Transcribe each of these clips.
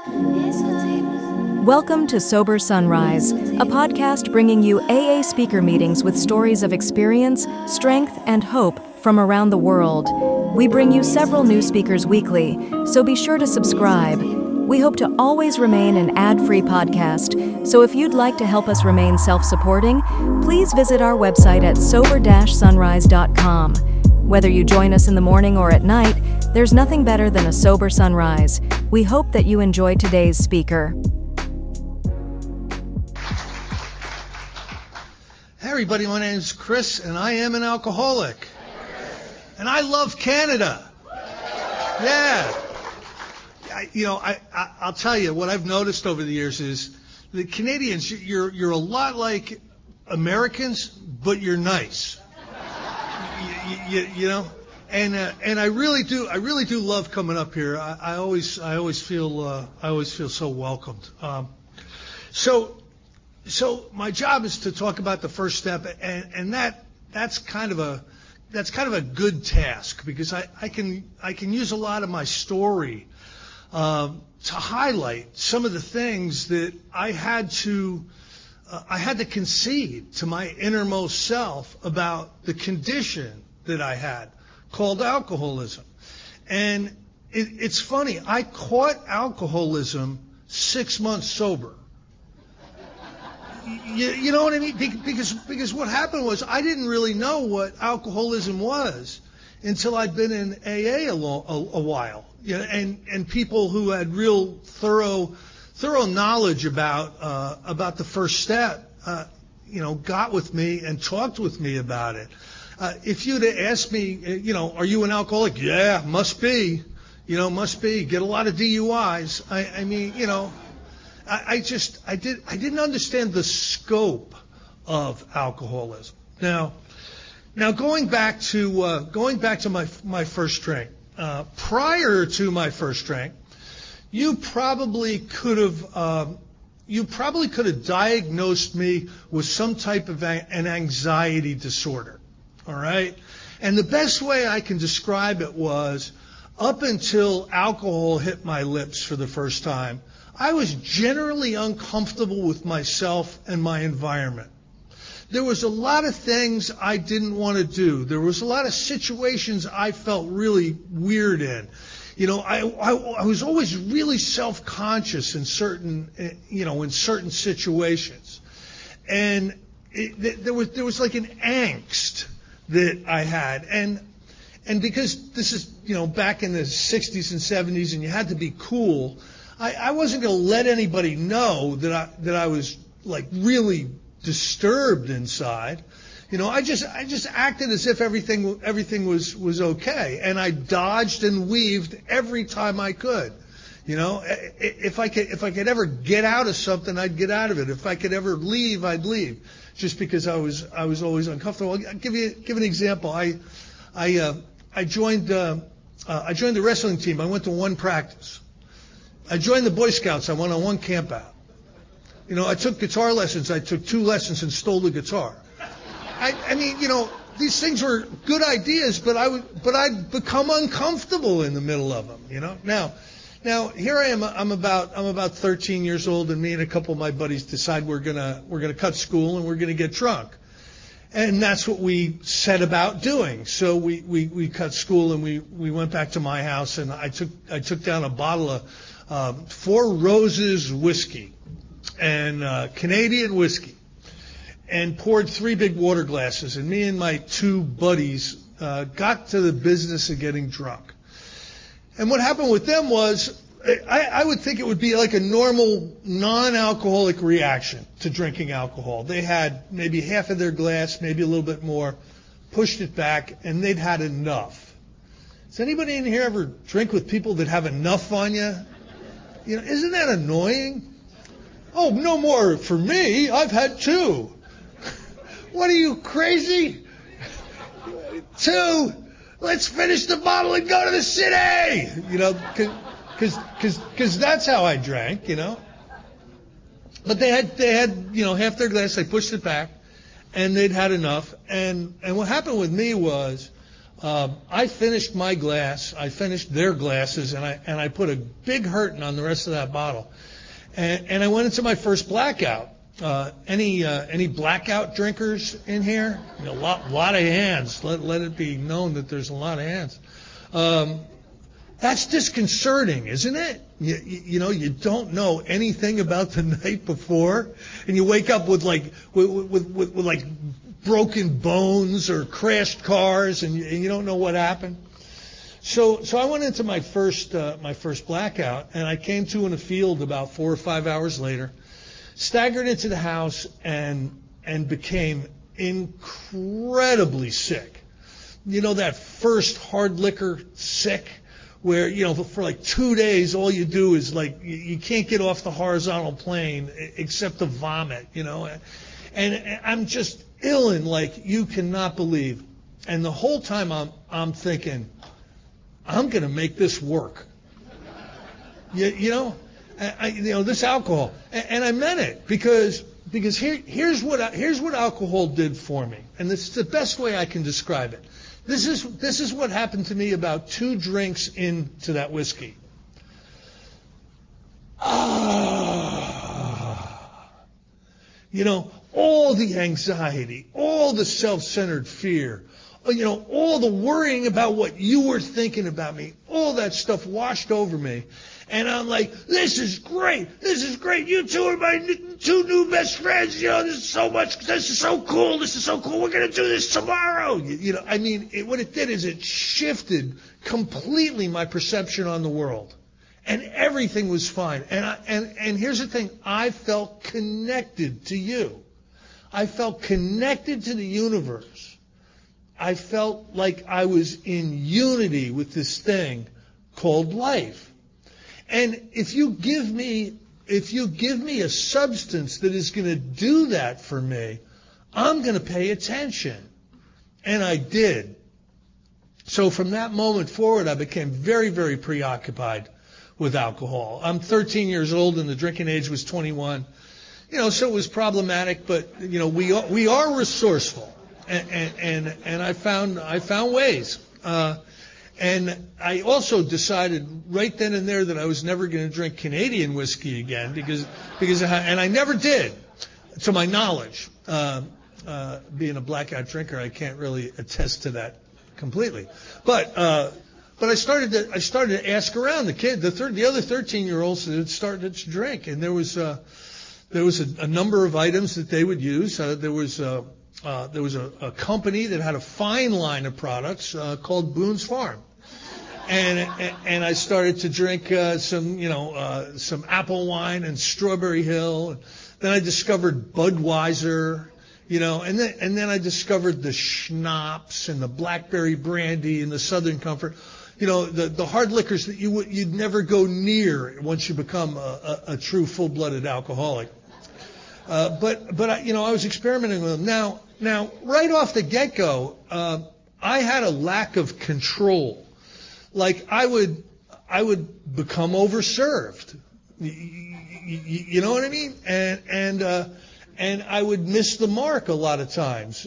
Welcome to Sober Sunrise, a podcast bringing you AA speaker meetings with stories of experience, strength, and hope from around the world. We bring you several new speakers weekly, so be sure to subscribe. We hope to always remain an ad-free podcast, so if you'd like to help us remain self-supporting, please visit our website at sober-sunrise.com. Whether you join us in the morning or at night, there's nothing better than a sober sunrise. We hope that you enjoy today's speaker. Hey everybody, my name is Chris and I am an alcoholic. And I love Canada. Yeah. I'll tell you, what I've noticed over the years is the Canadians, you're a lot like Americans, but you're nice. You know? And I really do love coming up here. I always feel so welcomed. So my job is to talk about the first step, and that's kind of a good task, because I can use a lot of my story to highlight some of the things that I had to concede to my innermost self about the condition that I had called alcoholism. And it's funny, I caught alcoholism 6 months sober. You know what I mean? Because what happened was I didn't really know what alcoholism was until I'd been in AA a while. You know, and people who had real thorough knowledge about the first step, got with me and talked with me about it. If you'd have asked me, are you an alcoholic? Yeah, must be. Must be. Get a lot of DUIs. I didn't understand the scope of alcoholism. Now going back to my first drink. Prior to my first drink, you probably could have diagnosed me with some type of an anxiety disorder. All right? And the best way I can describe it was, up until alcohol hit my lips for the first time, I was generally uncomfortable with myself and my environment. There was a lot of things I didn't want to do. There was a lot of situations I felt really weird in. I was always really self-conscious in certain situations. And there was like an angst that I had. And because this is, back in the 60s and 70s, and you had to be cool, I wasn't going to let anybody know that I was like really disturbed inside. I just acted as if everything was okay, and I dodged and weaved every time I could. If I could ever get out of something, I'd get out of it. If I could ever leave, I'd leave, just because I was always uncomfortable. I'll give an example. I joined the wrestling team. I went to one practice. I joined the Boy Scouts. I went on one camp out. I took guitar lessons. I took 2 lessons and stole the guitar. These things were good ideas, but I'd become uncomfortable in the middle of them. Now here I am. I'm about 13 years old, and me and a couple of my buddies decide we're gonna cut school and we're gonna get drunk. And that's what we set about doing. So we cut school and we went back to my house, and I took down a bottle of 4 Roses whiskey and Canadian whiskey, and poured 3 big water glasses. And me and my 2 buddies got to the business of getting drunk. And what happened with them was, I would think it would be like a normal non-alcoholic reaction to drinking alcohol. They had maybe half of their glass, maybe a little bit more, pushed it back, and they'd had enough. Does anybody in here ever drink with people that have enough on you? Isn't that annoying? Oh, no more for me. I've had 2. What are you, crazy? 2. Let's finish the bottle and go to the city. Because that's how I drank, But they had half their glass. They pushed it back, and they'd had enough. And what happened with me was, I finished my glass, I finished their glasses, and I put a big hurting on the rest of that bottle. And I went into my first blackout. Any blackout drinkers in here? A lot of hands. Let it be known that there's a lot of hands. That's disconcerting, isn't it? You know, you don't know anything about the night before, and you wake up with like broken bones or crashed cars, and you don't know what happened. So I went into my first blackout, and I came to in a field about 4 or 5 hours later, staggered into the house, and became incredibly sick. You know, that first hard liquor sick, where, you know, for like 2 days, all you do is like, you can't get off the horizontal plane except to vomit, you know. And I'm just ill and like you cannot believe. And the whole time I'm thinking, I'm going to make this work. You know, this alcohol. And I meant it because here's what alcohol did for me. And this is the best way I can describe it. This is what happened to me about 2 drinks into that whiskey. You know, all the anxiety, all the self-centered fear, you know, all the worrying about what you were thinking about me, all that stuff washed over me. And I'm like, this is great. This is great. You two are my 2 new best friends. You know, this is so cool. This is so cool. We're going to do this tomorrow. You know, I mean, what it did is it shifted completely my perception on the world. And everything was fine. And here's the thing. I felt connected to you. I felt connected to the universe. I felt like I was in unity with this thing called life. And if you give me a substance that is going to do that for me, I'm going to pay attention. And I did. So from that moment forward, I became very, very preoccupied with alcohol. I'm 13 years old and the drinking age was 21. You know, so it was problematic, but you know, we are resourceful. And I found ways. And I also decided right then and there that I was never going to drink Canadian whiskey again because I never did, to my knowledge. Being a blackout drinker, I can't really attest to that completely. But I started to ask around the other 13-year-olds that had started to drink, and there was a number of items that they would use. There was a company that had a fine line of products called Boone's Farm, and I started to drink some apple wine and Strawberry Hill. And then I discovered Budweiser, you know, and then I discovered the schnapps and the blackberry brandy and the Southern Comfort, you know, the hard liquors that you'd never go near once you become a true full-blooded alcoholic. But I was experimenting with them. Now, right off the get-go, I had a lack of control. Like I would become overserved. You know what I mean? And I would miss the mark a lot of times.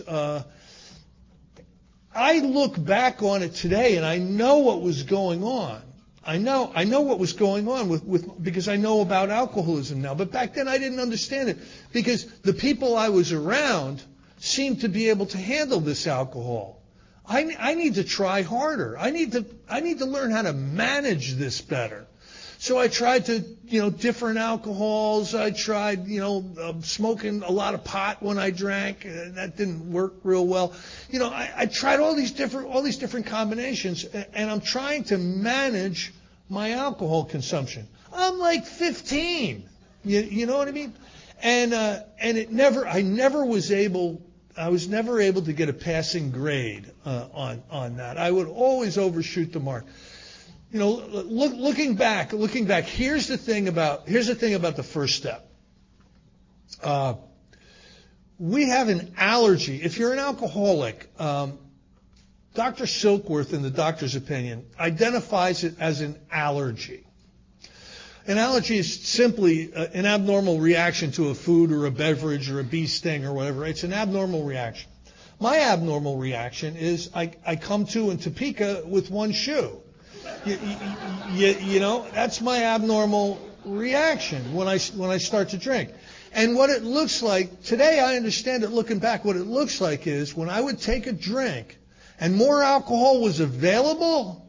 I look back on it today, and I know what was going on. I know what was going on with because I know about alcoholism now. But back then I didn't understand it because the people I was around seemed to be able to handle this alcohol. I need to try harder. I need to learn how to manage this better. So I tried different alcohols. I tried, smoking a lot of pot when I drank. That didn't work real well. I tried all these different combinations, and I'm trying to manage my alcohol consumption. I'm like 15. You know what I mean? And I was never able to get a passing grade on that. I would always overshoot the mark. Looking back, here's the thing about the first step. We have an allergy. If you're an alcoholic, Dr. Silkworth, in the doctor's opinion, identifies it as an allergy. An allergy is simply an abnormal reaction to a food or a beverage or a bee sting or whatever. It's an abnormal reaction. My abnormal reaction is I come to in Topeka with one shoe. You know, that's my abnormal reaction when I start to drink. And what it looks like, today I understand it looking back, what it looks like is when I would take a drink and more alcohol was available,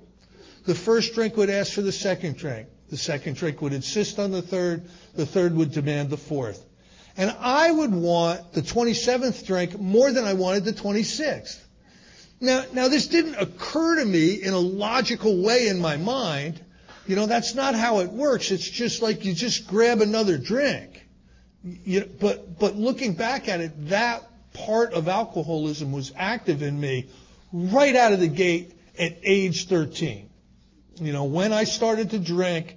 the first drink would ask for the second drink. The second drink would insist on the third would demand the fourth. And I would want the 27th drink more than I wanted the 26th. Now this didn't occur to me in a logical way in my mind. You know, that's not how it works. It's just like you just grab another drink. But looking back at it, that part of alcoholism was active in me right out of the gate at age 13. You know, when I started to drink,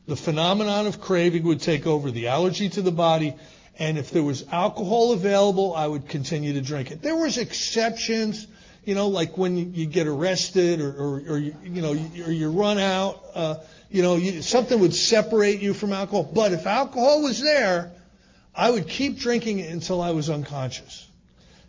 the phenomenon of craving would take over, the allergy to the body, and if there was alcohol available, I would continue to drink it. There was exceptions, you know, like when you get arrested or you run out, something would separate you from alcohol. But if alcohol was there, I would keep drinking it until I was unconscious.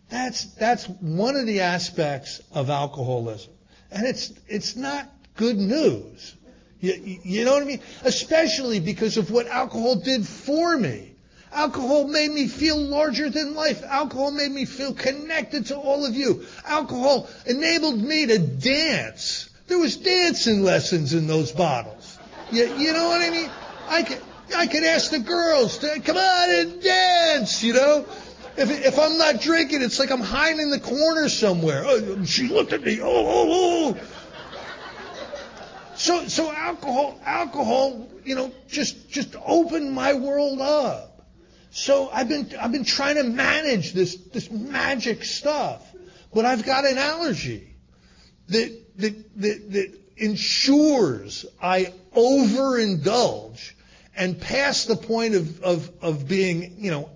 That's one of the aspects of alcoholism. And it's not good news. You know what I mean? Especially because of what alcohol did for me. Alcohol made me feel larger than life. Alcohol made me feel connected to all of you. Alcohol enabled me to dance. There was dancing lessons in those bottles. You know what I mean? I could ask the girls to come on and dance, you know. If I'm not drinking, it's like I'm hiding in the corner somewhere. Oh, she looked at me. Oh. So alcohol, you know, just opened my world up. So I've been trying to manage this magic stuff, but I've got an allergy that ensures I overindulge and past the point of being, you know,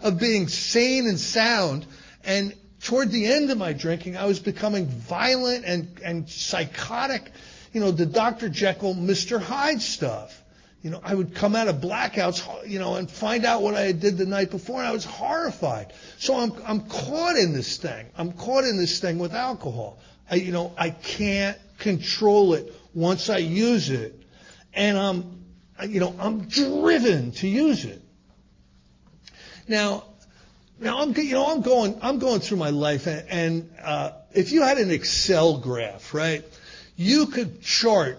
of being sane and sound. And toward the end of my drinking, I was becoming violent and psychotic, you know, the Dr. Jekyll, Mr. Hyde stuff. You know, I would come out of blackouts, you know, and find out what I did the night before, and I was horrified. So I'm caught in this thing. I'm caught in this thing with alcohol. I can't control it once I use it, and I'm driven to use it. Now I'm going through my life, and if you had an Excel graph, right, you could chart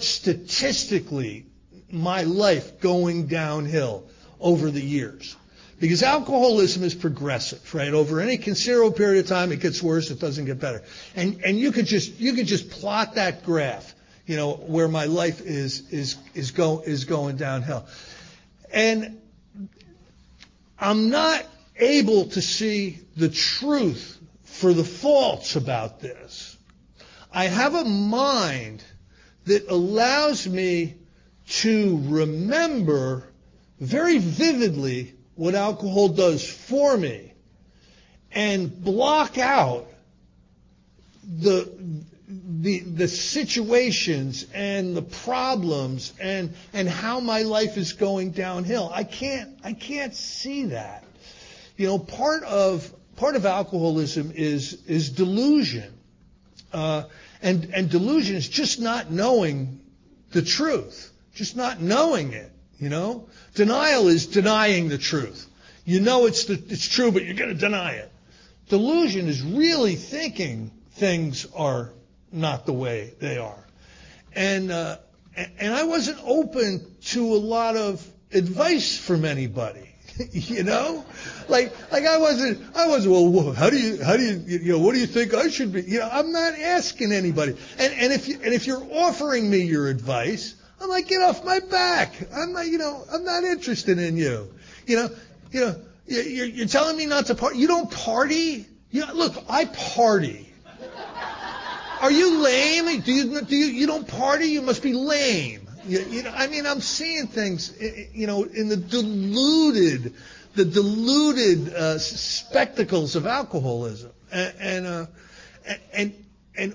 statistically my life going downhill over the years. Because alcoholism is progressive, right? Over any considerable period of time, it gets worse, it doesn't get better. And you could just plot that graph, you know, where my life is going downhill. And I'm not able to see the truth for the faults about this. I have a mind that allows me to remember very vividly what alcohol does for me and block out the situations and the problems and how my life is going downhill. I can't see that. You know, part of alcoholism is delusion. And delusion is just not knowing the truth, just not knowing it, you know. Denial is denying the truth. You know it's true, but you're going to deny it. Delusion is really thinking things are not the way they are. And I wasn't open to a lot of advice from anybody. You know, like I wasn't. Well, how do you what do you think I should be? You know, I'm not asking anybody. And if you're offering me your advice, I'm like, get off my back. I'm not interested in you. You're telling me not to party. You don't party. Look, I party. Are you lame? Do you don't party? You must be lame. I'm seeing things, in the deluded spectacles of alcoholism, and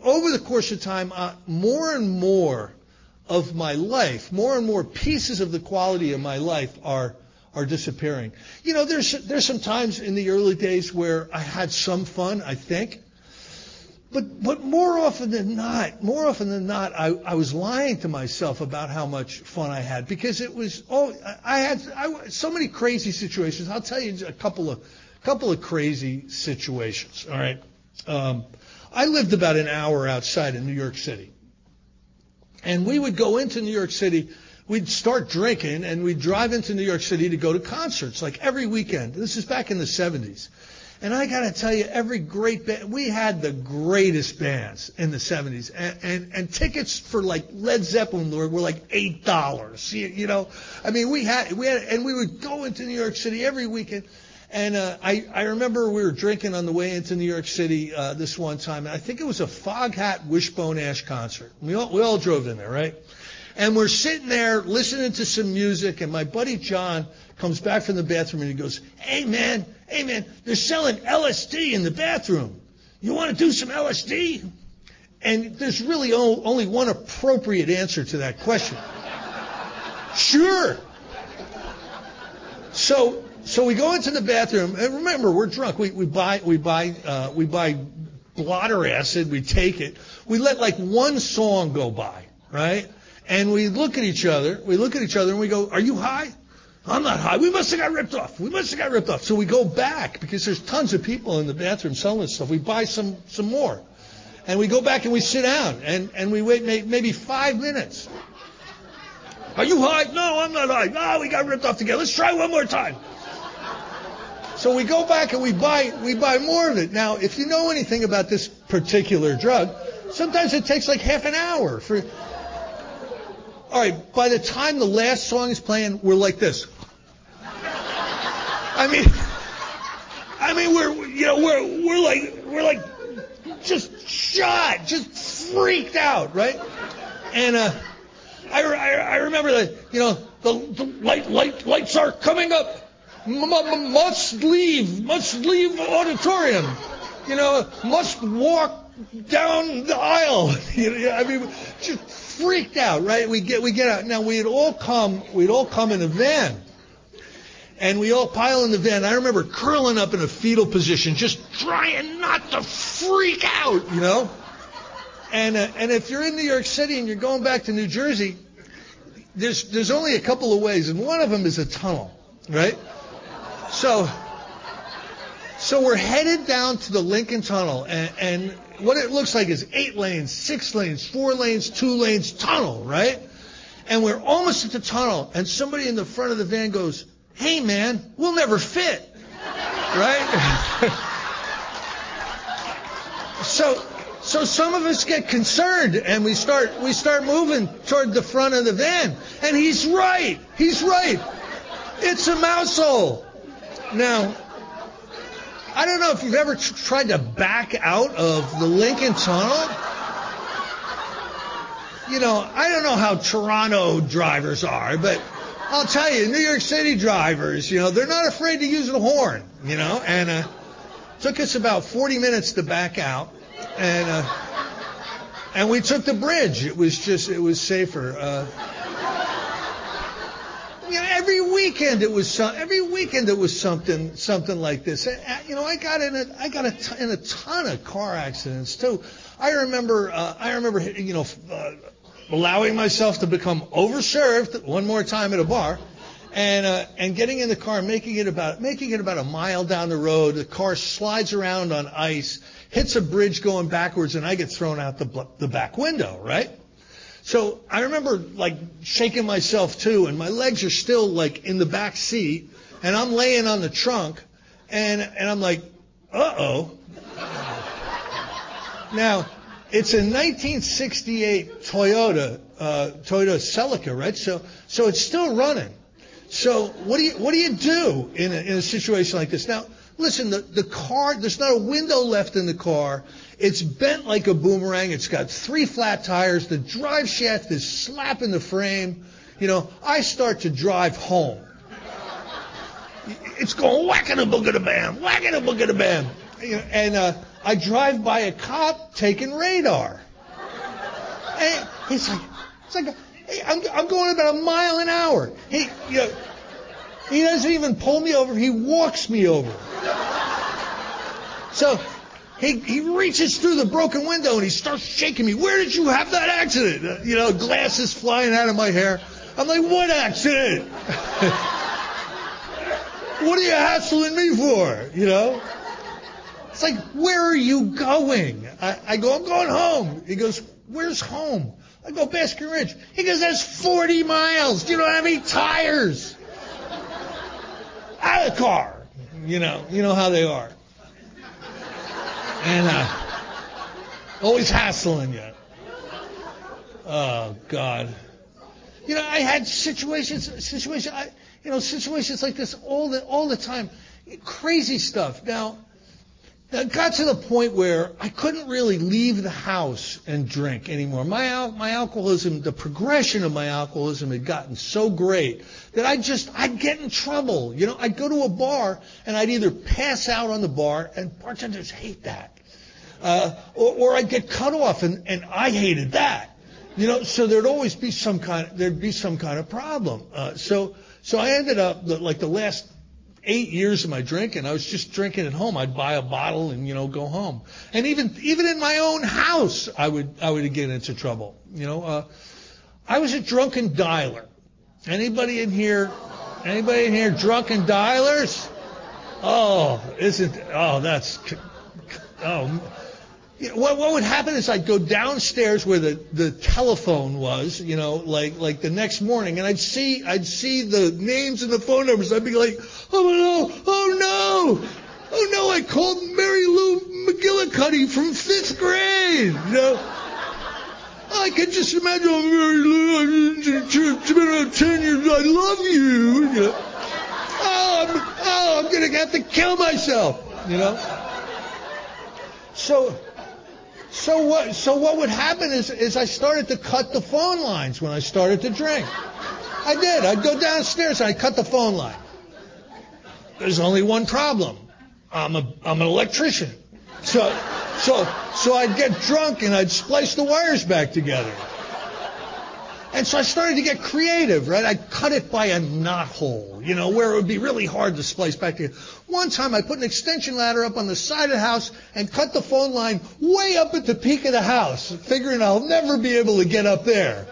over the course of time, more and more of my life, more and more pieces of the quality of my life are disappearing. You know, there's some times in the early days where I had some fun, I think. But more often than not, I was lying to myself about how much fun I had, because it was I had so many crazy situations. I'll tell you a couple of crazy situations. All right, I lived about an hour outside of New York City, and we would go into New York City. We'd start drinking, and we'd drive into New York City to go to concerts, like every weekend. This is back in the 70s. And I got to tell you, every great band, we had the greatest bands in the 70s. And tickets for like Led Zeppelin were like $8. You know, I mean, we had, and we would go into New York City every weekend. And I remember we were drinking on the way into New York City this one time. And I think it was a Foghat Wishbone Ash concert. We all drove in there, right? And we're sitting there listening to some music, and my buddy John comes back from the bathroom and he goes, hey man, they're selling LSD in the bathroom. You want to do some LSD? And there's really only one appropriate answer to that question. Sure. So we go into the bathroom, and remember, we're drunk. We buy blotter acid. We take it. We let like one song go by, right? And we look at each other. And we go, "Are you high?" "I'm not high." "We must have got ripped off." So we go back, because there's tons of people in the bathroom selling this stuff. We buy some more, and we go back and we sit down, and we wait maybe 5 minutes. "Are you high?" "No, I'm not high." "No, we got ripped off together. Let's try one more time." So we go back and we buy more of it. Now, if you know anything about this particular drug, sometimes it takes like half an hour for. All right, by the time the last song is playing, we're like this. I mean, we're like just shot, just freaked out, right? And I remember that, the lights are coming up. Must leave auditorium. Must walk down the aisle. I mean, just freaked out, right? We get out. Now we'd all come in a van, and we all pile in the van. I remember curling up in a fetal position, just trying not to freak out, And if you're in New York City and you're going back to New Jersey, there's only a couple of ways, and one of them is a tunnel, right? So we're headed down to the Lincoln Tunnel, and what it looks like is 8 lanes, 6 lanes, 4 lanes, 2 lanes, tunnel, right? And we're almost at the tunnel, and somebody in the front of the van goes, "Hey man, we'll never fit," right? So some of us get concerned, and we start moving toward the front of the van, and he's right. It's a mouse hole. Now, I don't know if you've ever tried to back out of the Lincoln Tunnel. I don't know how Toronto drivers are, but I'll tell you, New York City drivers, they're not afraid to use the horn, and it took us about 40 minutes to back out, and we took the bridge. It was safer. Every weekend it was something like this. I got in a ton of car accidents too. I remember allowing myself to become overserved one more time at a bar, and getting in the car, making it about a mile down the road. The car slides around on ice, hits a bridge going backwards, and I get thrown out the back window, right? So I remember shaking myself too, and my legs are still in the back seat, and I'm laying on the trunk, and I'm like, uh-oh. Now, it's a 1968 Toyota Celica, right? So it's still running. So what do you do in a situation like this? Now, listen, the car, there's not a window left in the car. It's bent like a boomerang. It's got 3 flat tires. The drive shaft is slapping the frame. I start to drive home. It's going whack-a-da-boog-a-da-bam, whack-a-da-boog-a-da-bam. And I drive by a cop taking radar. And it's like, hey, I'm going about a mile an hour. Hey, He doesn't even pull me over. He walks me over. So he reaches through the broken window and he starts shaking me. Where did you have that accident? Glasses flying out of my hair. I'm like, what accident? What are you hassling me for? It's like, where are you going? I go, I'm going home. He goes, where's home? I go, Baskin Ridge. He goes, that's 40 miles. Do you don't have any tires? Out of the car. You know how they are. And always hassling you. Oh, God. I had situations like this all the time. Crazy stuff. Now, it got to the point where I couldn't really leave the house and drink anymore. My alcoholism, the progression of my alcoholism had gotten so great that I'd get in trouble. I'd go to a bar and I'd either pass out on the bar, and bartenders hate that, or I'd get cut off, and I hated that. So there'd always be some kind of problem. So I ended up like the last 8 years of my drinking, I was just drinking at home. I'd buy a bottle and go home. And even in my own house, I would get into trouble. I was a drunken dialer. Anybody in here drunken dialers? What would happen is I'd go downstairs where the telephone was, like the next morning, and I'd see the names and the phone numbers. I'd be like, oh no, I called Mary Lou McGillicuddy from 5th grade. I could just imagine, Mary Lou, it's been about 10 years, I love you. I'm going to have to kill myself, So what would happen is I started to cut the phone lines when I started to drink. I did. I'd go downstairs and I'd cut the phone line. There's only one problem. I'm an electrician. So I'd get drunk and I'd splice the wires back together. And so I started to get creative, right? I'd cut it by a knot hole, where it would be really hard to splice back together. One time I put an extension ladder up on the side of the house and cut the phone line way up at the peak of the house, figuring I'll never be able to get up there.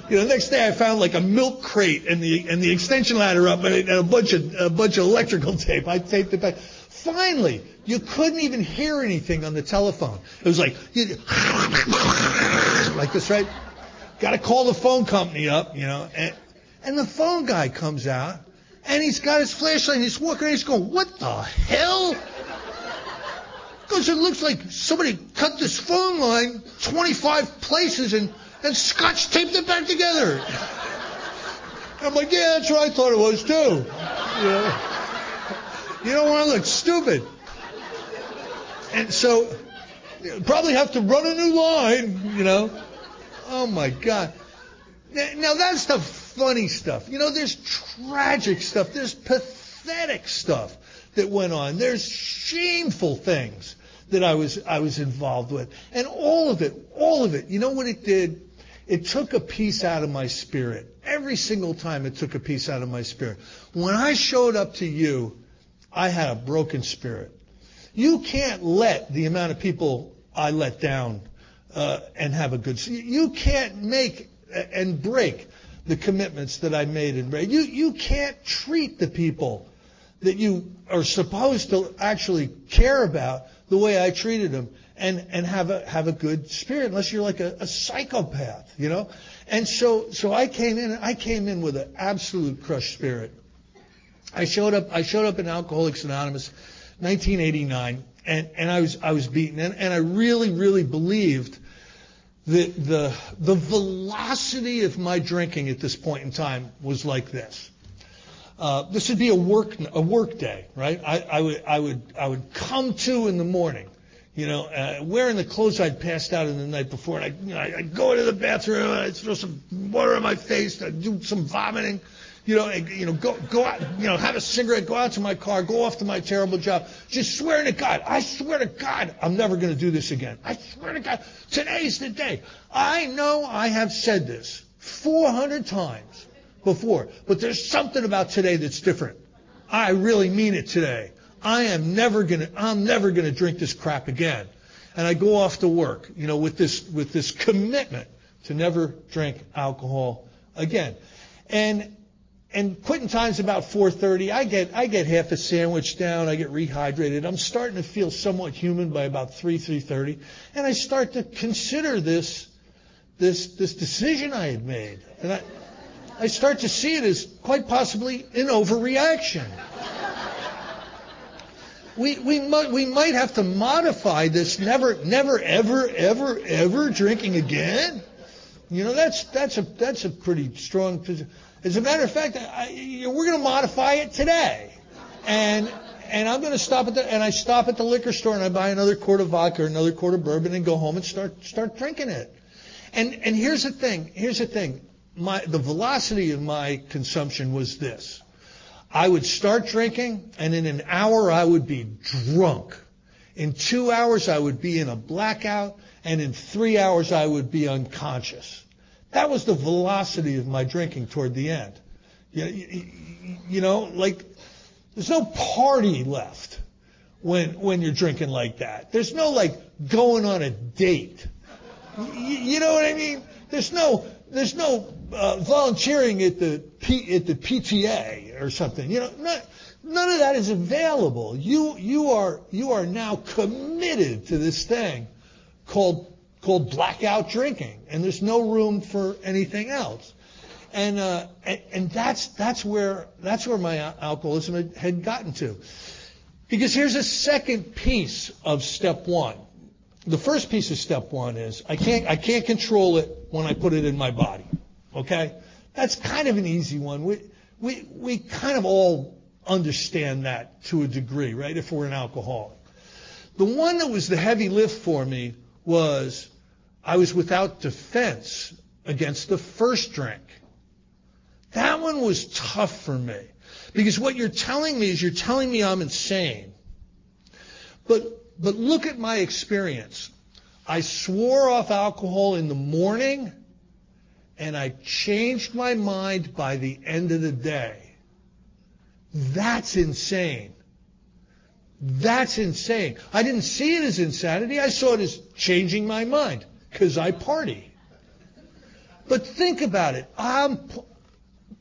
The next day I found like a milk crate and the extension ladder up and a bunch of electrical tape. I taped it back. Finally, you couldn't even hear anything on the telephone. It was like this, right? Got to call the phone company up, and the phone guy comes out, and he's got his flashlight, and he's walking around, he's going, what the hell? Because it looks like somebody cut this phone line 25 places and scotch taped it back together. I'm like, yeah, that's what I thought it was too. You don't want to look stupid. And so, you probably have to run a new line, Oh, my God. Now, that's the funny stuff. There's tragic stuff. There's pathetic stuff that went on. There's shameful things that I was involved with. And all of it, you know what it did? It took a piece out of my spirit. Every single time it took a piece out of my spirit. When I showed up to you, I had a broken spirit. You can't let the amount of people I let down and have a good... You can't make and break the commitments that I made and break. You can't treat the people that you are supposed to actually care about the way I treated them and have a good spirit, unless you're like a psychopath, And so I came in with an absolute crushed spirit. I showed up in Alcoholics Anonymous, 1989, and I was beaten, and I really believed that the velocity of my drinking at this point in time was like this. This would be a work day, right? I would come to in the morning, wearing the clothes I'd passed out in the night before, and I'd go into the bathroom, I'd throw some water on my face, I'd do some vomiting, go out, have a cigarette, go out to my car, go off to my terrible job, just swearing to God, I swear to God, I'm never going to do this again. I swear to God, today's the day. I know I have said this 400 times before, but there's something about today that's different. I really mean it today. I'm never gonna drink this crap again. And I go off to work, with this commitment to never drink alcohol again. And quitting time's about 4:30. I get half a sandwich down. I get rehydrated. I'm starting to feel somewhat human by about 3:30, and I start to consider this decision I had made, and I start to see it as quite possibly an overreaction. We might have to modify this never ever drinking again. That's a pretty strong position. As a matter of fact, we're going to modify it today, and I'm going to stop I stop at the liquor store and I buy another quart of vodka or another quart of bourbon and go home and start drinking it. And here's the thing. The velocity of my consumption was this. I would start drinking, and in an hour I would be drunk. In 2 hours I would be in a blackout, and in 3 hours I would be unconscious. That was the velocity of my drinking toward the end. There's no party left when you're drinking like that. There's no going on a date. You know what I mean? There's no volunteering at the PTA or something. None of that is available. You are now committed to this thing called blackout drinking, and there's no room for anything else. And that's where my alcoholism had gotten to. Because here's a second piece of step one. The first piece of step one is I can't control it when I put it in my body. Okay? That's kind of an easy one. We kind of all understand that to a degree, right? If we're an alcoholic. The one that was the heavy lift for me was I was without defense against the first drink. That one was tough for me. Because what you're telling me is I'm insane. But look at my experience. I swore off alcohol in the morning, and I changed my mind by the end of the day. That's insane. That's insane. I didn't see it as insanity. I saw it as changing my mind because I party. But think about it.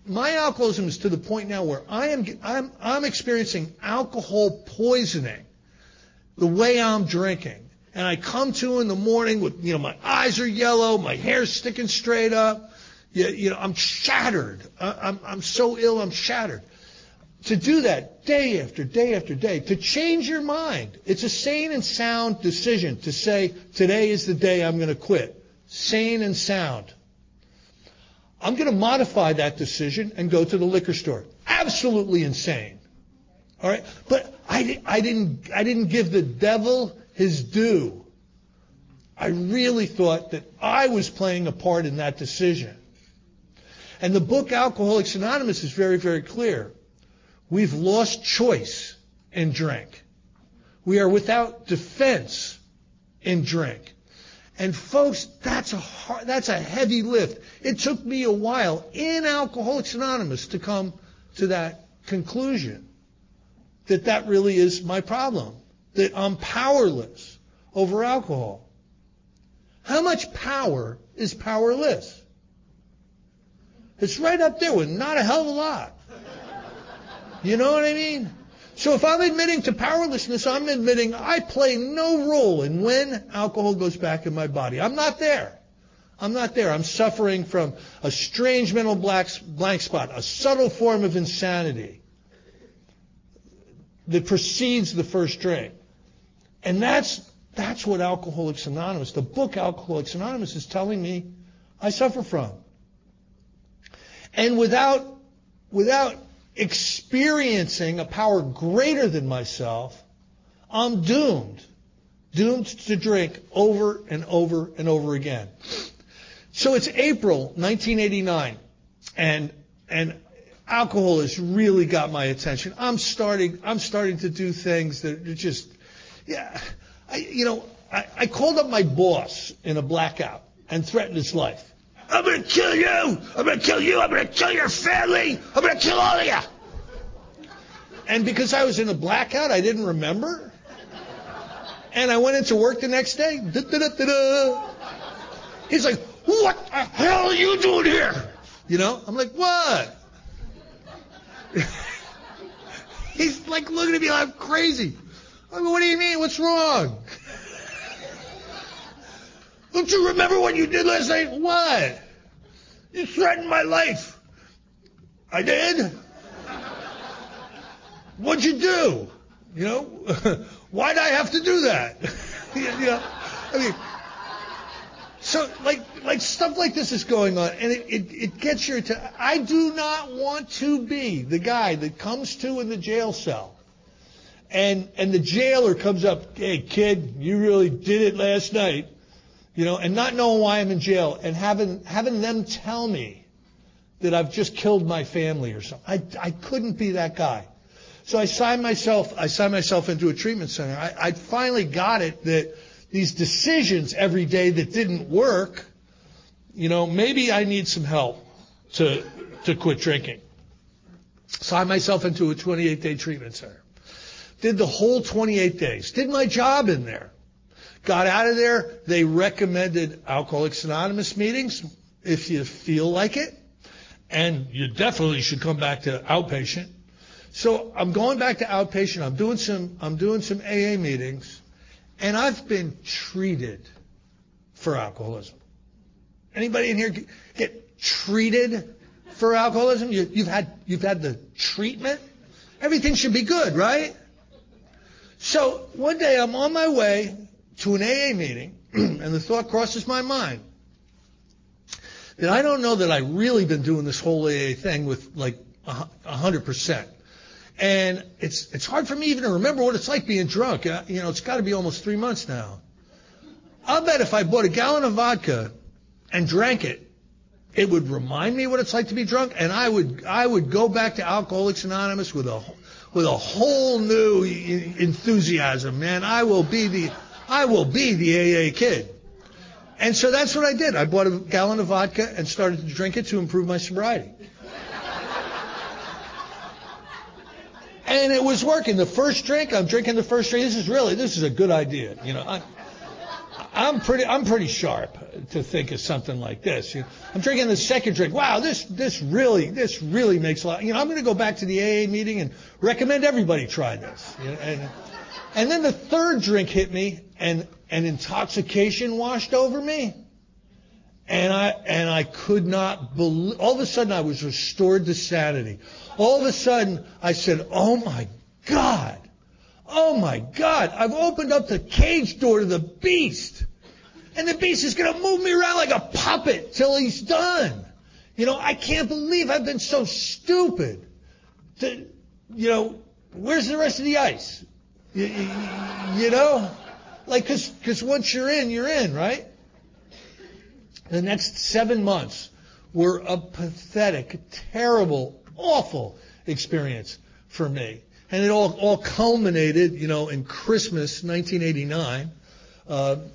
My alcoholism is to the point now where I'm experiencing alcohol poisoning the way I'm drinking. And I come to in the morning with, my eyes are yellow, my hair's sticking straight up. I'm shattered. I'm so ill, I'm shattered. To do that day after day after day, to change your mind. It's a sane and sound decision to say, today is the day I'm going to quit. Sane and sound. I'm going to modify that decision and go to the liquor store. Absolutely insane. All right? But I didn't give the devil his due. I really thought that I was playing a part in that decision. And the book Alcoholics Anonymous is very, very clear. We've lost choice in drink. We are without defense in drink. And folks, that's a heavy lift. It took me a while in Alcoholics Anonymous to come to that conclusion that really is my problem, that I'm powerless over alcohol. How much power is powerless? It's right up there with not a hell of a lot. You know what I mean? So if I'm admitting to powerlessness, I'm admitting I play no role in when alcohol goes back in my body. I'm not there. I'm suffering from a strange mental blank spot, a subtle form of insanity that precedes the first drink. And that's what Alcoholics Anonymous, the book Alcoholics Anonymous, is telling me I suffer from. And without experiencing a power greater than myself, I'm doomed to drink over and over and over again. So it's April 1989, and alcohol has really got my attention. I'm starting to do things that are just, I called up my boss in a blackout and threatened his life. I'm going to kill you. I'm going to kill you. I'm going to kill your family. I'm going to kill all of you. And because I was in a blackout, I didn't remember. And I went into work the next day. He's like, what the hell are you doing here? You know? I'm like, what? He's like looking at me like I'm crazy. I go, what do you mean? What's wrong? Don't you remember what you did last night? What? You threatened my life. I did? What'd you do? You know? Why'd I have to do that? You know? I mean, so like stuff like this is going on, and it gets your attention. I do not want to be the guy that comes to in the jail cell, and the jailer comes up, hey kid, you really did it last night, you know, and not knowing why I'm in jail, and having them tell me that I've just killed my family or something. I couldn't be that guy. So I signed myself into a treatment center. I finally got it that these decisions every day that didn't work, you know, maybe I need some help to quit drinking. Signed myself into a 28-day treatment center. Did the whole 28 days. Did my job in there. Got out of there. They recommended Alcoholics Anonymous meetings if you feel like it. And you definitely should come back to outpatient. So I'm going back to outpatient. I'm doing some AA meetings. And I've been treated for alcoholism. Anybody in here get treated for alcoholism? You've had the treatment? Everything should be good, right? So one day I'm on my way to an AA meeting, and the thought crosses my mind that I don't know that I've really been doing this whole AA thing with like 100%. And it's hard for me even to remember what it's like being drunk. You know, it's got to be almost 3 months now. I'll bet if I bought a gallon of vodka and drank it, it would remind me what it's like to be drunk, and I would go back to Alcoholics Anonymous with a whole new enthusiasm. Man, I will be the AA kid. And so that's what I did. I bought a gallon of vodka and started to drink it to improve my sobriety. And it was working. I'm drinking the first drink. This is a good idea. You know, I'm pretty sharp to think of something like this. You know, I'm drinking the second drink. Wow, this really makes a lot. You know, I'm going to go back to the AA meeting and recommend everybody try this. You know, and then the third drink hit me, and intoxication washed over me, and I could not believe. All of a sudden, I was restored to sanity. All of a sudden, I said, oh my God, I've opened up the cage door to the beast. And the beast is going to move me around like a puppet till he's done. You know, I can't believe I've been so stupid. You know, where's the rest of the ice? You know? Like, because once you're in, right? The next 7 months were a pathetic, terrible, awful experience for me. And it all culminated, you know, in Christmas 1989.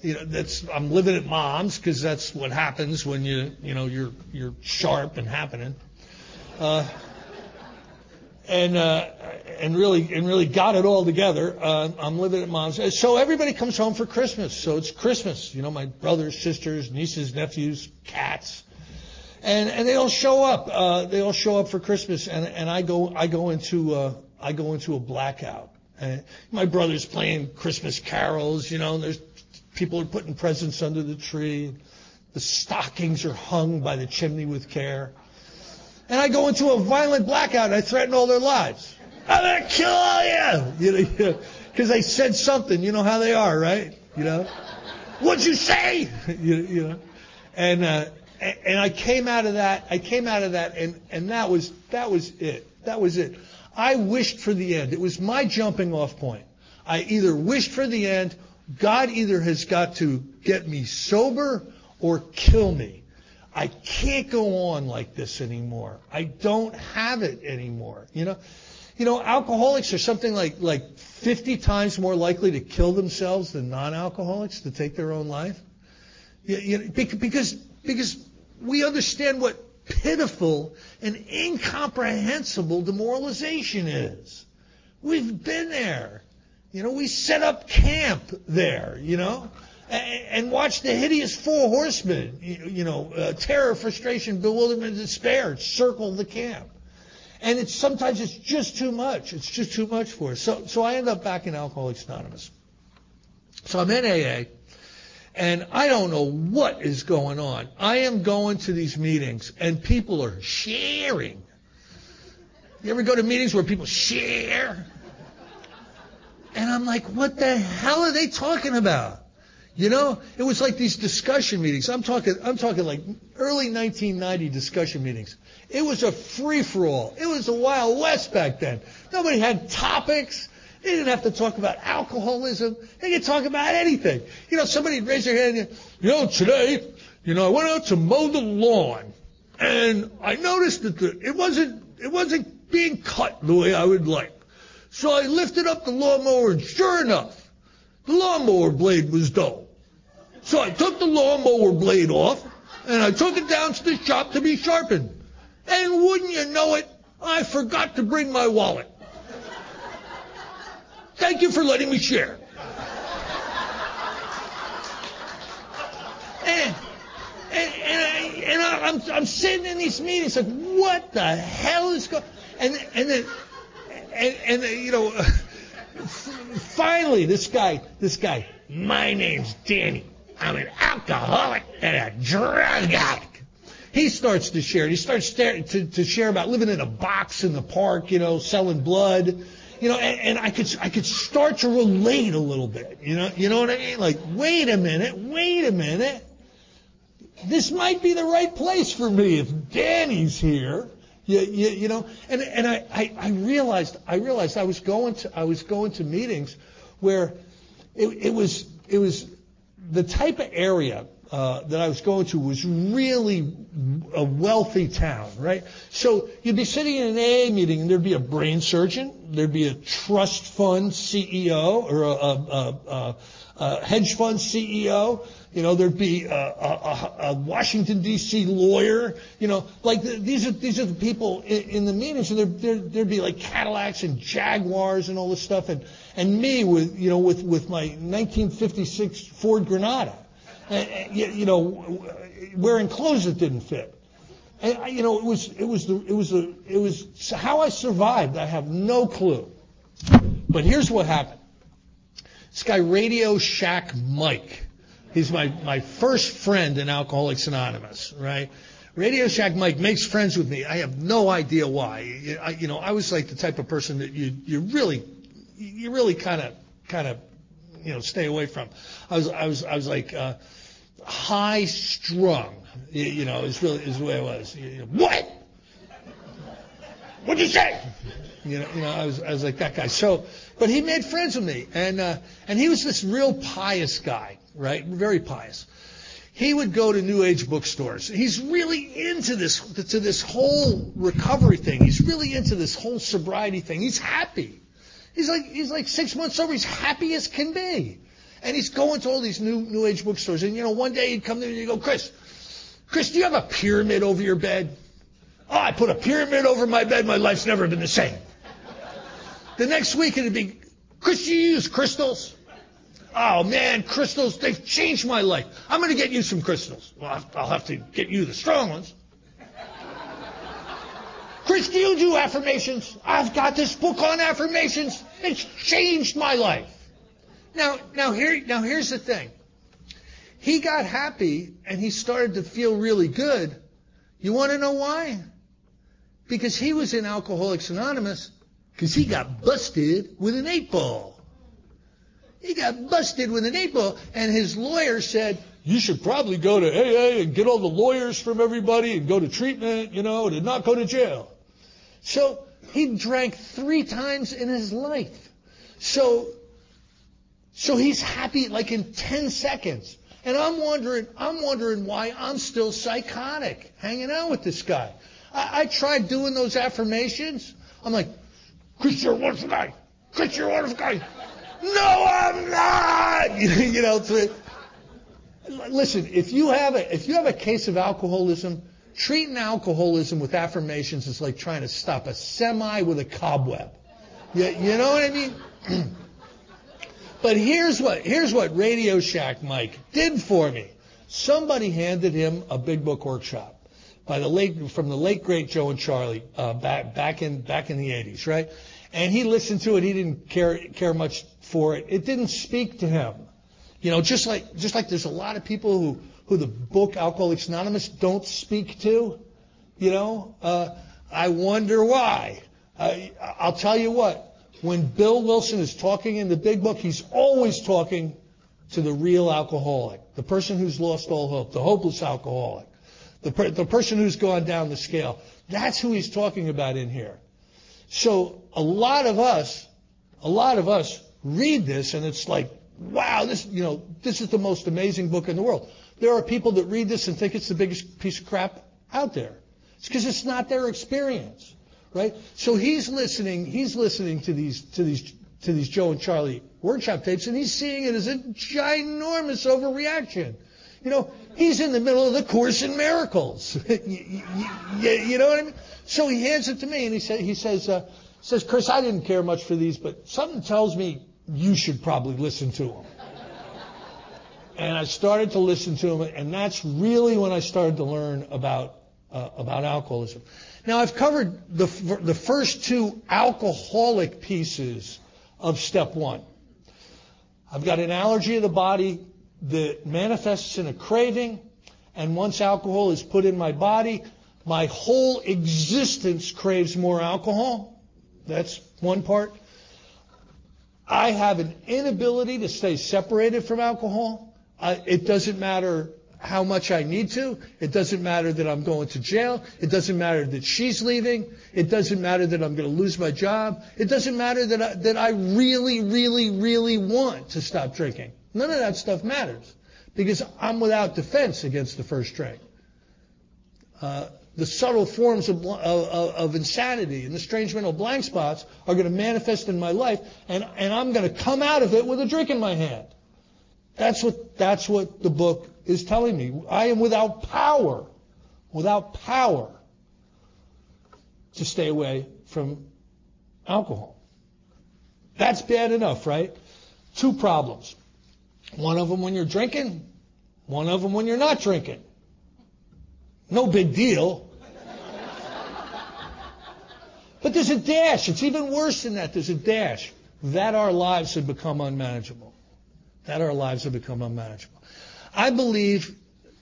You know, I'm living at mom's because that's what happens when you're sharp and happening. And really got it all together. I'm living at mom's. So everybody comes home for Christmas. So it's Christmas. You know, my brothers, sisters, nieces, nephews, cats. And they all show up. They all show up for Christmas, and I go into a blackout. And my brother's playing Christmas carols. You know, and there's people are putting presents under the tree. The stockings are hung by the chimney with care. And I go into a violent blackout, and I threaten all their lives. I'm gonna kill all you, you know, because they said something. You know how they are, right? You know, what'd you say? You know, and I came out of that, and that was it. That was it. I wished for the end. It was my jumping off point. I either wished for the end, God either has got to get me sober or kill me. I can't go on like this anymore. I don't have it anymore. You know, alcoholics are something like 50 times more likely to kill themselves than non-alcoholics, to take their own life. You know, because we understand what pitiful and incomprehensible demoralization is. We've been there. We set up camp there, and watched the hideous four horsemen, terror, frustration, bewilderment, and despair circle the camp. And sometimes it's just too much. It's just too much for us. So I end up back in Alcoholics Anonymous. So I'm in AA, and I don't know what is going on. I am going to these meetings, and people are sharing. You ever go to meetings where people share? And I'm like, what the hell are they talking about? It was like these discussion meetings. I'm talking like early 1990 discussion meetings. It was a free-for-all. It was the Wild West back then. Nobody had topics. They didn't have to talk about alcoholism. They could talk about anything. Somebody would raise their hand and, today, I went out to mow the lawn, and I noticed that it wasn't being cut the way I would like. So I lifted up the lawnmower, and sure enough, the lawnmower blade was dull. So I took the lawnmower blade off, and I took it down to the shop to be sharpened. And wouldn't you know it, I forgot to bring my wallet. Thank you for letting me share. And I'm sitting in these meetings like, what the hell is going? And then finally, this guy, my name's Danny. I'm an alcoholic and a drug addict. He starts to share. He starts to share about living in a box in the park, selling blood, and I could start to relate a little bit, you know what I mean? Like, wait a minute. This might be the right place for me if Danny's here. And I realized I was going to meetings where it was the type of area that I was going to was really a wealthy town, right? So you'd be sitting in an AA meeting, and there'd be a brain surgeon, there'd be a trust fund CEO or a hedge fund CEO. There'd be a Washington D.C. lawyer. These are the people in the meetings, and there'd be like Cadillacs and Jaguars and all this stuff, and me with my 1956 Ford Granada, wearing clothes that didn't fit. And it was how I survived. I have no clue. But here's what happened. This guy, Radio Shack Mike. He's my first friend in Alcoholics Anonymous, right? Radio Shack Mike makes friends with me. I have no idea why. I was like the type of person that you really kind of stay away from. I was like high strung. Is the way I was. What? What'd you say? I was like that guy. So, but he made friends with me, and he was this real pious guy, right? Very pious. He would go to New Age bookstores. He's really into this whole recovery thing. He's really into this whole sobriety thing. He's happy. He's like 6 months sober. He's happy as can be. And he's going to all these New Age bookstores. And, one day he'd come to me and he'd go, Chris, do you have a pyramid over your bed? Oh, I put a pyramid over my bed. My life's never been the same. The next week it'd be, Chris, do you use crystals? Oh, man, crystals, they've changed my life. I'm going to get you some crystals. Well, I'll have to get you the strong ones. Chris, do you do affirmations? I've got this book on affirmations. It's changed my life. Now here's the thing. He got happy and he started to feel really good. You want to know why? Because he was in Alcoholics Anonymous because he got busted with an 8-ball. He got busted with an 8-ball, and his lawyer said, you should probably go to AA and get all the lawyers from everybody and go to treatment, and not go to jail. So he drank 3 times in his life. So he's happy like in 10 seconds. And I'm wondering why I'm still psychotic hanging out with this guy. I tried doing those affirmations. I'm like, Chris, you're a wonderful guy. Chris, you're a wonderful guy. No, I'm not. Listen, if you have a case of alcoholism, treating alcoholism with affirmations is like trying to stop a semi with a cobweb. You know what I mean? But here's what Radio Shack Mike did for me. Somebody handed him a Big Book workshop from the late great Joe and Charlie back in the 80s, right? And he listened to it. He didn't care much for it. It didn't speak to him. Just like there's a lot of people who the book Alcoholics Anonymous don't speak to. I wonder why. I'll tell you what. When Bill Wilson is talking in the Big Book, he's always talking to the real alcoholic, the person who's lost all hope, the hopeless alcoholic, the person who's gone down the scale. That's who he's talking about in here. So a lot of us read this and it's like, wow, this is the most amazing book in the world. There are people that read this and think it's the biggest piece of crap out there. It's because it's not their experience. Right? So he's listening to these Joe and Charlie workshop tapes, and he's seeing it as a ginormous overreaction. He's in the middle of the Course in Miracles. You know what I mean? So he hands it to me, and he says, Chris, I didn't care much for these, but something tells me you should probably listen to them. And I started to listen to them, and that's really when I started to learn about alcoholism. Now, I've covered the first two alcoholic pieces of step one. I've got an allergy of the body that manifests in a craving, and once alcohol is put in my body, my whole existence craves more alcohol. That's one part. I have an inability to stay separated from alcohol. It doesn't matter how much I need to. It doesn't matter that I'm going to jail. It doesn't matter that she's leaving. It doesn't matter that I'm going to lose my job. It doesn't matter that I really, really, really want to stop drinking. None of that stuff matters because I'm without defense against the first drink. The subtle forms of insanity and the strange mental blank spots are going to manifest in my life, and I'm going to come out of it with a drink in my hand. That's what the book is telling me. I am without power to stay away from alcohol. That's bad enough, right? Two problems. One of them when you're drinking, one of them when you're not drinking. No big deal. But there's a dash. It's even worse than that. There's a dash. That our lives have become unmanageable. I believe,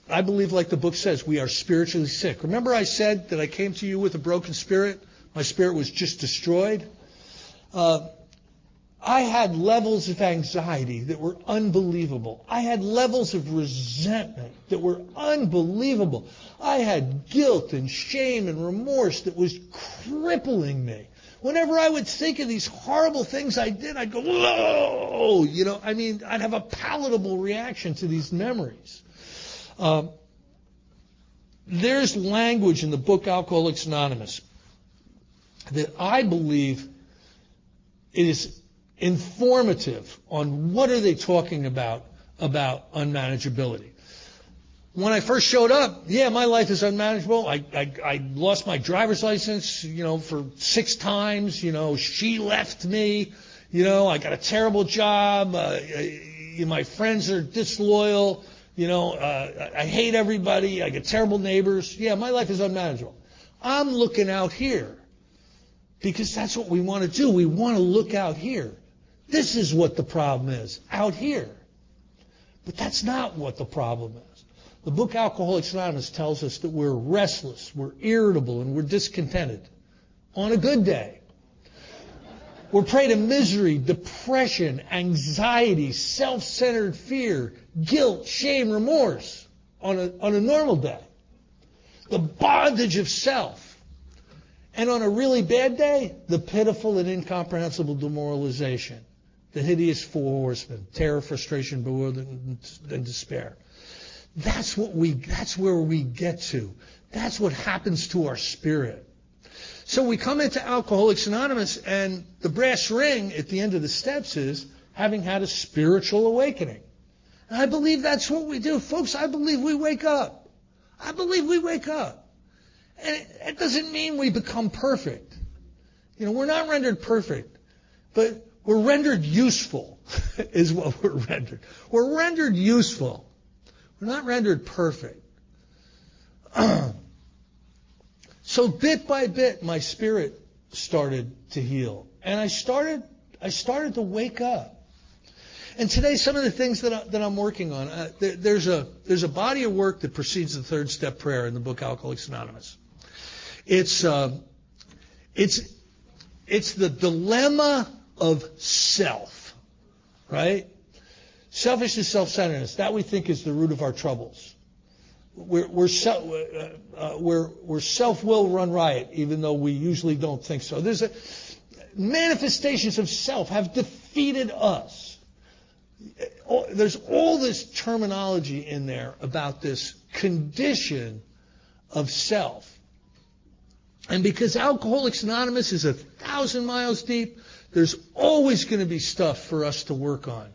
like the book says, we are spiritually sick. Remember I said that I came to you with a broken spirit? My spirit was just destroyed. I had levels of anxiety that were unbelievable. I had levels of resentment that were unbelievable. I had guilt and shame and remorse that was crippling me. Whenever I would think of these horrible things I did, I'd go, whoa! I'd have a palatable reaction to these memories. There's language in the book Alcoholics Anonymous that I believe is informative on what are they talking about unmanageability. When I first showed up, my life is unmanageable. I lost my driver's license, for 6 times. She left me. I got a terrible job. My friends are disloyal. I hate everybody. I get terrible neighbors. My life is unmanageable. I'm looking out here because that's what we want to do. We want to look out here. This is what the problem is, out here. But that's not what the problem is. The book Alcoholics Anonymous tells us that we're restless, we're irritable, and we're discontented on a good day. We're prey to misery, depression, anxiety, self-centered fear, guilt, shame, remorse on a normal day. The bondage of self. And on a really bad day, the pitiful and incomprehensible demoralization. The hideous 4 horsemen, terror, frustration, bewilderment, and despair. That's where we get to. That's what happens to our spirit. So we come into Alcoholics Anonymous, and the brass ring at the end of the steps is having had a spiritual awakening. And I believe that's what we do. Folks, I believe we wake up. And it doesn't mean we become perfect. We're not rendered perfect. but we're rendered useful is what we're rendered. We're rendered useful. We're not rendered perfect. So bit by bit, my spirit started to heal. And I started to wake up. And today, some of the things that I'm working on, there's a body of work that precedes the third step prayer in the book Alcoholics Anonymous. It's the dilemma of self, right? Selfishness, self-centeredness. That we think is the root of our troubles. We're self-will run riot, even though we usually don't think so. Manifestations of self have defeated us. There's all this terminology in there about this condition of self. And because Alcoholics Anonymous is 1,000 miles deep, there's always going to be stuff for us to work on.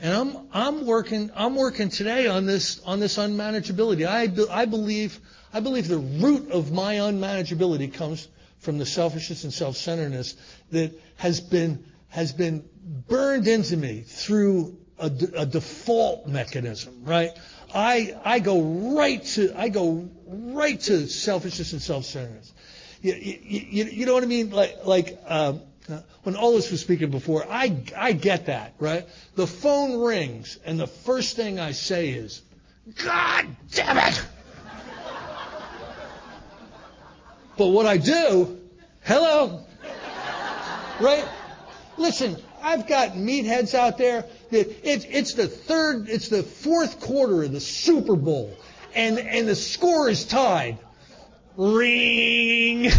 And I'm working today on this unmanageability. I believe the root of my unmanageability comes from the selfishness and self-centeredness that has been burned into me through a default mechanism, right? I go right to selfishness and self-centeredness. You know what I mean? Like when Olis was speaking before, I get that, right? The phone rings, and the first thing I say is, "God damn it!" But what I do, hello, right? Listen, I've got meatheads out there that it's the fourth quarter of the Super Bowl, and the score is tied. Ring.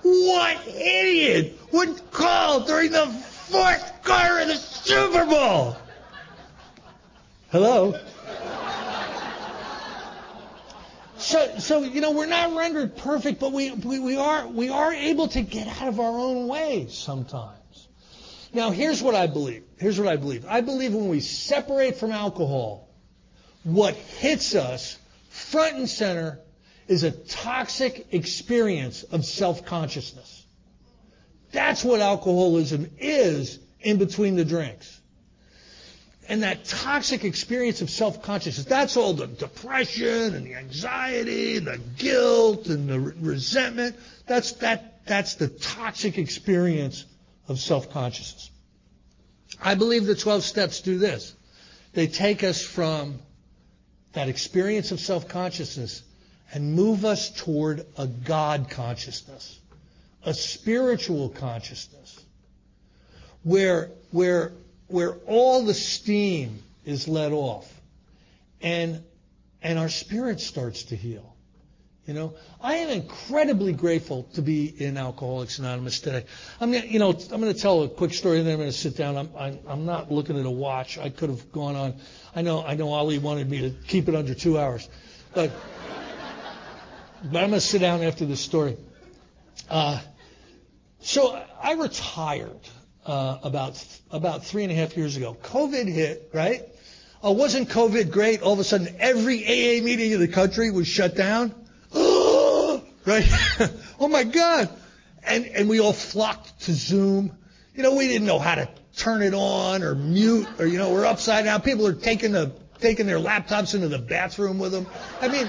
What idiot would call during the fourth quarter of the Super Bowl? Hello? So we're not rendered perfect, but we are able to get out of our own way sometimes. Now, here's what I believe. I believe when we separate from alcohol, what hits us front and center is a toxic experience of self-consciousness. That's what alcoholism is in between the drinks. And that toxic experience of self-consciousness, that's all the depression and the anxiety, the guilt and the resentment. That's the toxic experience of self-consciousness. I believe the 12 steps do this. They take us from that experience of self-consciousness and move us toward a God consciousness, a spiritual consciousness, where all the steam is let off, and our spirit starts to heal. I am incredibly grateful to be in Alcoholics Anonymous today. I'm going to tell a quick story, and then I'm going to sit down. I'm not looking at a watch. I could have gone on. I know Ali wanted me to keep it under 2 hours, but I'm going to sit down after this story. So I retired about 3.5 years ago. COVID hit, right? Wasn't COVID great? All of a sudden, every AA meeting in the country was shut down. Right? Oh my God! And we all flocked to Zoom. We didn't know how to turn it on or mute, or we're upside down. People are taking their laptops into the bathroom with them. I mean,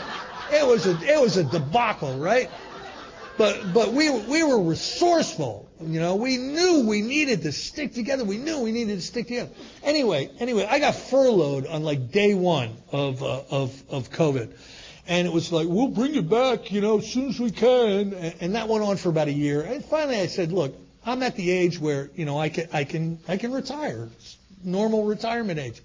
it was a debacle, right? But we were resourceful. We knew we needed to stick together. Anyway, I got furloughed on like day one of COVID. And it was like, we'll bring it back, as soon as we can. And that went on for about a year. And finally I said, look, I'm at the age where, I can retire. It's normal retirement age.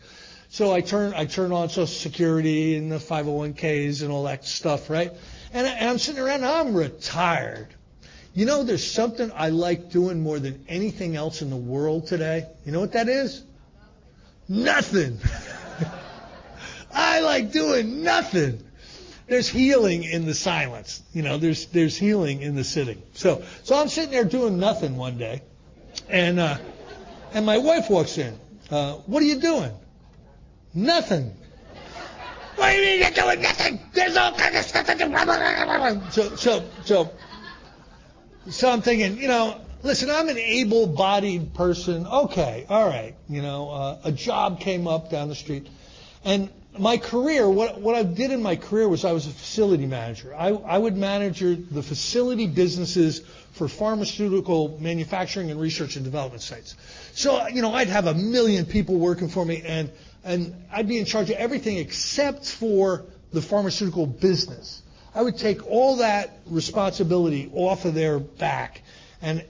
So I turn on Social Security and the 501ks and all that stuff, right? And I'm sitting around, I'm retired. There's something I like doing more than anything else in the world today. You know what that is? Nothing. I like doing nothing. There's healing in the silence. There's healing in the sitting. So I'm sitting there doing nothing one day, and my wife walks in. What are you doing? Nothing. What do you mean you're doing nothing? There's all kinds of stuff to do. So I'm thinking, listen, I'm an able-bodied person. Okay, all right. A job came up down the street. And my career, what I did in my career was I was a facility manager. I would manage the facility businesses for pharmaceutical manufacturing and research and development sites. So, I'd have 1 million people working for me, and I'd be in charge of everything except for the pharmaceutical business. I would take all that responsibility off of their back and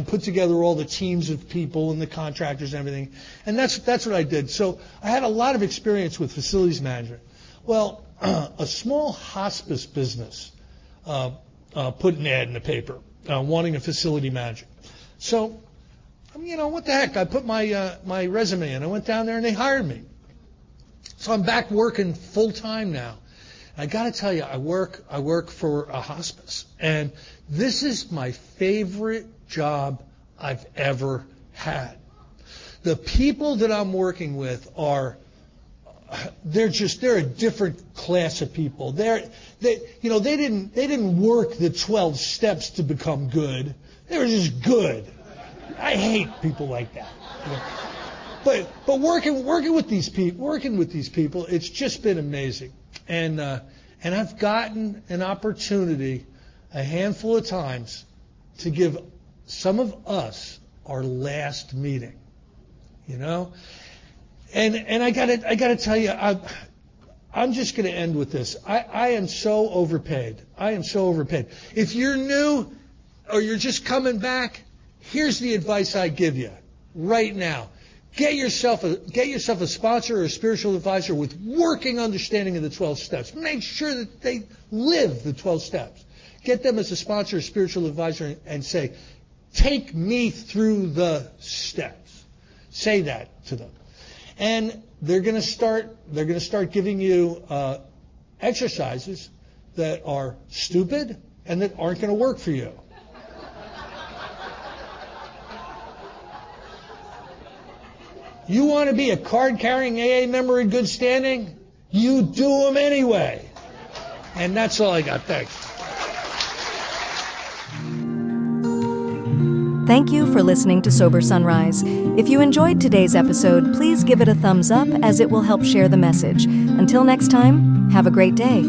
put together all the teams of people and the contractors and everything. And that's what I did. So I had a lot of experience with facilities management. Well, a small hospice business put an ad in the paper wanting a facility manager. So, what the heck? I put my resume in. I went down there and they hired me. So I'm back working full time now. I got to tell you, I work for a hospice, and this is my favorite job I've ever had. The people that I'm working with they're a different class of people. They didn't work the 12 steps to become good. They were just good. I hate people like that. But working with these people, it's just been amazing. And I've gotten an opportunity a handful of times to give some of us our last meeting, And I gotta tell you, I'm just gonna end with this. I am so overpaid. If you're new or you're just coming back, here's the advice I give you right now. Get yourself a sponsor or a spiritual advisor with working understanding of the 12 steps. Make sure that they live the 12 steps. Get them as a sponsor or spiritual advisor and say, take me through the steps. Say that to them. And they're going to start giving you exercises that are stupid and that aren't going to work for you. You want to be a card-carrying AA member in good standing? You do them anyway. And that's all I got. Thanks. Thank you for listening to Sober Sunrise. If you enjoyed today's episode, please give it a thumbs up as it will help share the message. Until next time, have a great day.